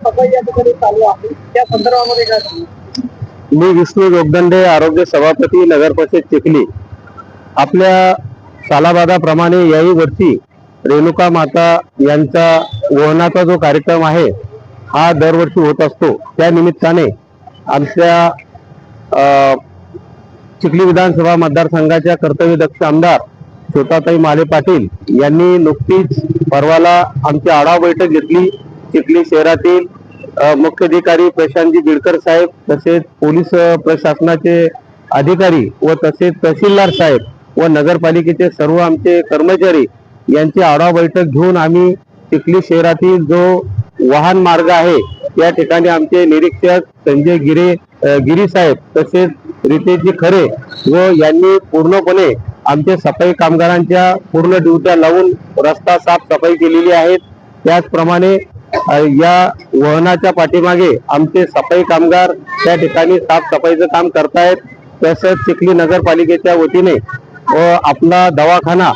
सफाई या ठिकाणी चालू आहे त्या संदर्भामध्ये काय सांगू? मी विष्णू जोगदंडे, आरोग्य सभापती, नगर परिषद चिखली. आपल्या सालाबादाप्रमाणे याही वर्षी रेणुका माता यांचा वहनाचा जो कार्यक्रम आहे हा दरवर्षी होत असतो. त्या निमित्ताने आमच्या चिखली विधानसभा मतदारसंघाच्या कर्तव्यदक्ष आमदार छोटाताई माले पाटील यांनी नुकतीच परवाला आमची आढावा बैठक घेतली. चिखली शहरातील मुख्याधिकारी प्रशांतजी बिडकर साहेब, तसेच पोलीस प्रशासनाचे अधिकारी व तसेच तहसीलदार साहेब व नगरपालिकेचे सर्व आमचे कर्मचारी यांची आढावा बैठक घेऊन आम्ही चिखली शहरातील जो वाहन मार्ग आहे या ठिकाणी आमचे निरीक्षक संजय गिरी साहेब तसेच रितेशजी खरे व यांनी पूर्णपणे आमचे सफाई कामगारांच्या पूर्ण ड्युट्या लावून रस्ता साफसफाई केलेली आहेत. त्याचप्रमाणे या वहनाच्या पाठीमागे आमचे सफाई कामगार त्या ठिकाणी साफसफाईचं काम करतायत. तसंच चिखली नगरपालिकेच्या वतीने व आपला दवाखाना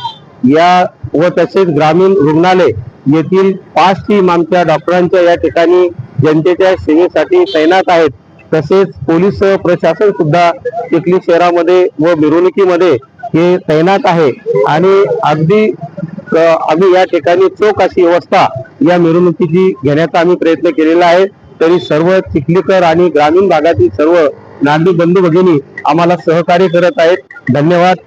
या व तसेच ग्रामीण रुग्णालय येथील 5 टीम आमच्या डॉक्टरांच्या या ठिकाणी जनतेच्या सेवेसाठी तैनात आहेत. तसेच पोलीस प्रशासन सुद्धा चिखली शहरामध्ये व मिरवणुकीमध्ये हे तैनात आहे आणि अगदी आम्ही या ठिकाणी चोख अशी व्यवस्था या मिरवणुकीची घेण्याचा आम्ही प्रयत्न केलेला आहे. तरी सर्व चिखलीकर आणि ग्रामीण भागातील सर्व नागरिक बंधू भगिनी आम्हाला सहकार्य करत आहेत. धन्यवाद.